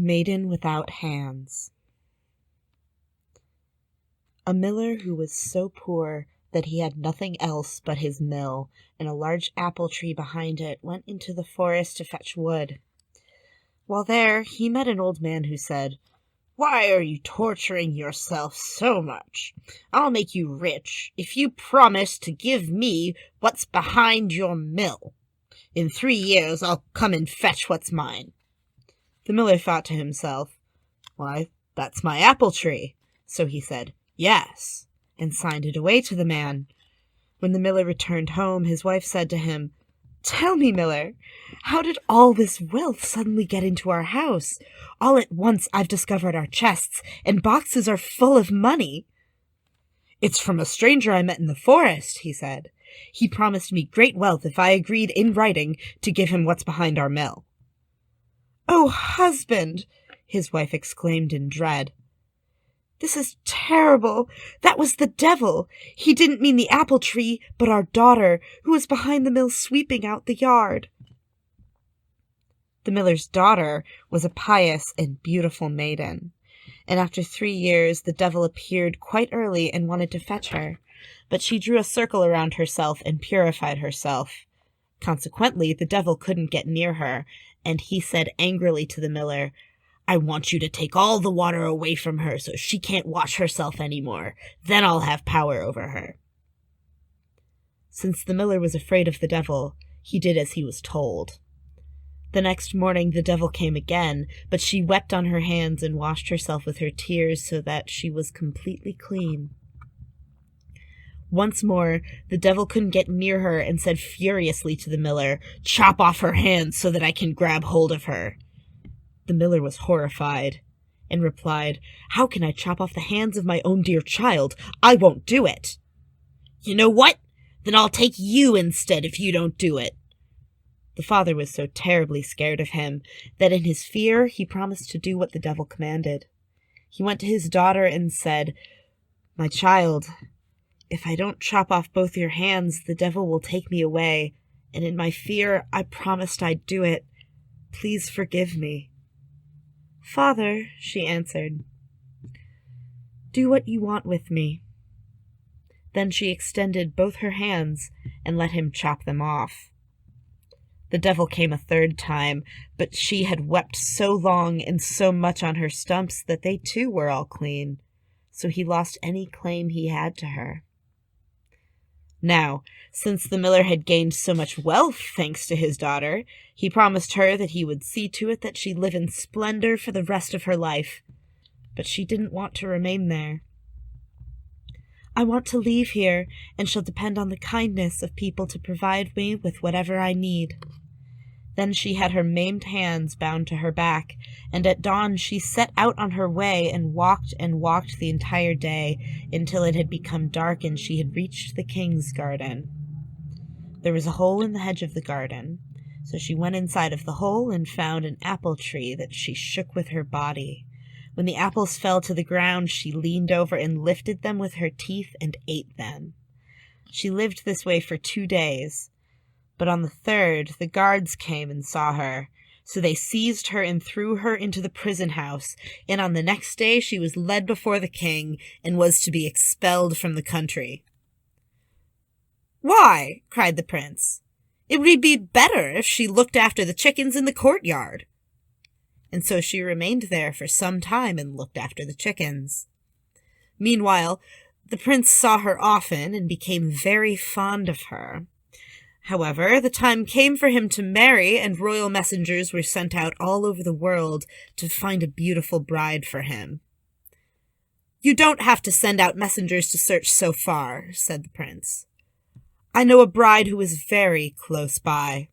Maiden without hands. A miller who was so poor that he had nothing else but his mill and a large apple tree behind it went into the forest to fetch wood. While there, he met an old man who said, "Why are you torturing yourself so much? I'll make you rich if you promise to give me what's behind your mill. In 3 years I'll come and fetch what's mine." The miller thought to himself, "Why, that's my apple tree." So he said, "Yes," and signed it away to the man. When the miller returned home, his wife said to him, "Tell me, miller, how did all this wealth suddenly get into our house? All at once I've discovered our chests, and boxes are full of money." "It's from a stranger I met in the forest," he said. "He promised me great wealth if I agreed in writing to give him what's behind our mill." "Oh, husband," his wife exclaimed in dread. "This is terrible. That was the devil. He didn't mean the apple tree, but our daughter, who was behind the mill sweeping out the yard." The miller's daughter was a pious and beautiful maiden, and after 3 years the devil appeared quite early and wanted to fetch her, but she drew a circle around herself and purified herself. Consequently, the devil couldn't get near her, and he said angrily to the miller, "I want you to take all the water away from her so she can't wash herself anymore. Then I'll have power over her." Since the miller was afraid of the devil, he did as he was told. The next morning the devil came again, but she wept on her hands and washed herself with her tears so that she was completely clean. Once more, the devil couldn't get near her and said furiously to the miller, "Chop off her hands so that I can grab hold of her." The miller was horrified and replied, "How can I chop off the hands of my own dear child? I won't do it." "You know what? Then I'll take you instead if you don't do it." The father was so terribly scared of him that in his fear he promised to do what the devil commanded. He went to his daughter and said, "My child, if I don't chop off both your hands, the devil will take me away, and in my fear I promised I'd do it. Please forgive me." "Father," she answered, "do what you want with me." Then she extended both her hands and let him chop them off. The devil came a third time, but she had wept so long and so much on her stumps that they too were all clean, so he lost any claim he had to her. Now, since the miller had gained so much wealth thanks to his daughter, he promised her that he would see to it that she live in splendor for the rest of her life. But she didn't want to remain there. "I want to leave here, and shall depend on the kindness of people to provide me with whatever I need." Then she had her maimed hands bound to her back, and at dawn she set out on her way and walked the entire day until it had become dark and she had reached the king's garden. There was a hole in the hedge of the garden, so she went inside of the hole and found an apple tree that she shook with her body. When the apples fell to the ground, she leaned over and lifted them with her teeth and ate them. She lived this way for 2 days. But on the third, the guards came and saw her. So they seized her and threw her into the prison house, and on the next day she was led before the king and was to be expelled from the country. "Why?" cried the prince. "It would be better if she looked after the chickens in the courtyard." And so she remained there for some time and looked after the chickens. Meanwhile, the prince saw her often and became very fond of her. However, the time came for him to marry, and royal messengers were sent out all over the world to find a beautiful bride for him. "You don't have to send out messengers to search so far," said the prince. "I know a bride who is very close by."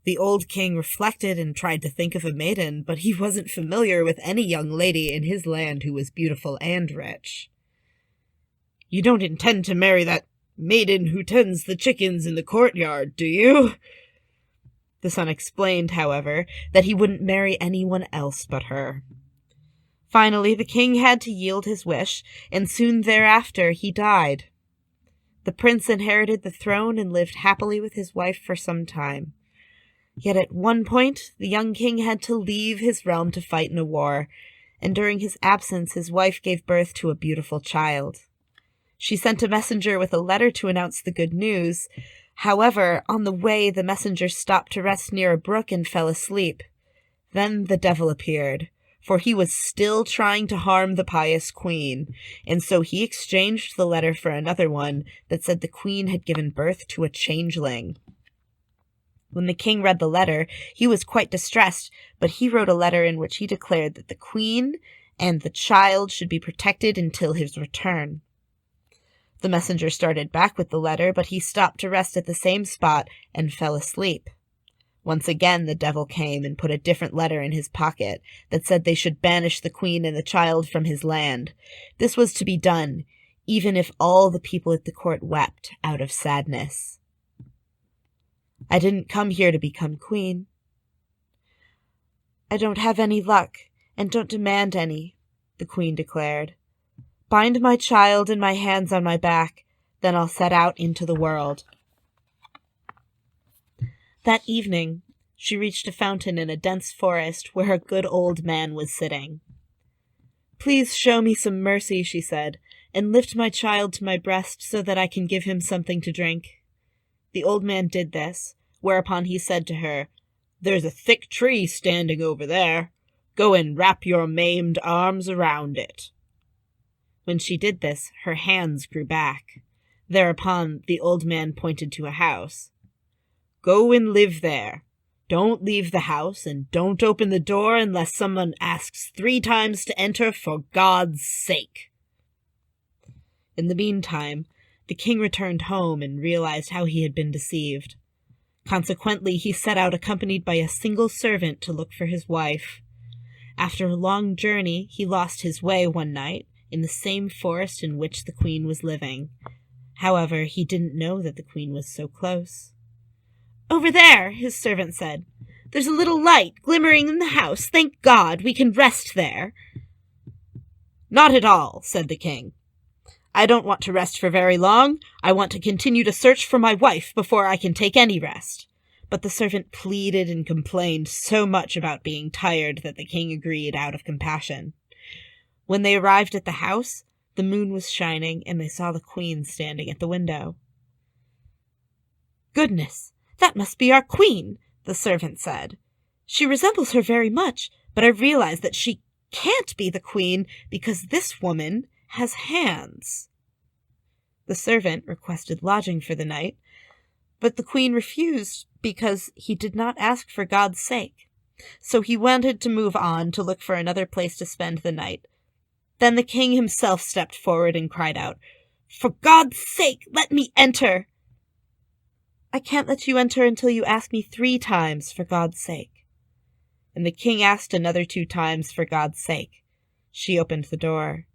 The old king reflected and tried to think of a maiden, but he wasn't familiar with any young lady in his land who was beautiful and rich. "You don't intend to marry that maiden who tends the chickens in the courtyard, do you?" The son explained, however, that he wouldn't marry anyone else but her. Finally, the king had to yield his wish, and soon thereafter he died. The prince inherited the throne and lived happily with his wife for some time. Yet at one point, the young king had to leave his realm to fight in a war, and during his absence his wife gave birth to a beautiful child. She sent a messenger with a letter to announce the good news. However, on the way the messenger stopped to rest near a brook and fell asleep. Then the devil appeared, for he was still trying to harm the pious queen, and so he exchanged the letter for another one that said the queen had given birth to a changeling. When the king read the letter, he was quite distressed, but he wrote a letter in which he declared that the queen and the child should be protected until his return. The messenger started back with the letter, but he stopped to rest at the same spot and fell asleep. Once again the devil came and put a different letter in his pocket that said they should banish the queen and the child from his land. This was to be done, even if all the people at the court wept out of sadness. I didn't come here to become queen. I don't have any luck, and don't demand any, the queen declared. Bind my child and my hands on my back, then I'll set out into the world. That evening, she reached a fountain in a dense forest where a good old man was sitting. Please show me some mercy, she said, and lift my child to my breast so that I can give him something to drink. The old man did this, whereupon he said to her, There's a thick tree standing over there. Go and wrap your maimed arms around it. When she did this, her hands grew back. Thereupon the old man pointed to a house. Go and live there. Don't leave the house, and don't open the door unless someone asks 3 times to enter, for God's sake. In the meantime, the king returned home and realized how he had been deceived. Consequently, he set out accompanied by a single servant to look for his wife. After a long journey, he lost his way one night in the same forest in which the queen was living. However, he didn't know that the queen was so close. Over there, his servant said. There's a little light glimmering in the house. Thank God, we can rest there. Not at all, said the king. I don't want to rest for very long. I want to continue to search for my wife before I can take any rest. But the servant pleaded and complained so much about being tired that the king agreed out of compassion. When they arrived at the house, the moon was shining, and they saw the queen standing at the window. Goodness, that must be our queen, the servant said. She resembles her very much, but I realize that she can't be the queen because this woman has hands. The servant requested lodging for the night, but the queen refused because he did not ask for God's sake. So he wanted to move on to look for another place to spend the night. Then the king himself stepped forward and cried out, For God's sake, let me enter! I can't let you enter until you ask me 3 times for God's sake. And the king asked another 2 times for God's sake. She opened the door.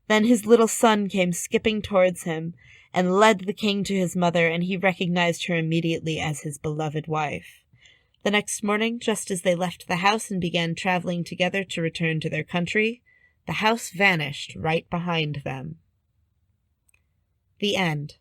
Then his little son came skipping towards him and led the king to his mother, and he recognized her immediately as his beloved wife. The next morning, just as they left the house and began traveling together to return to their country, the house vanished right behind them. The end.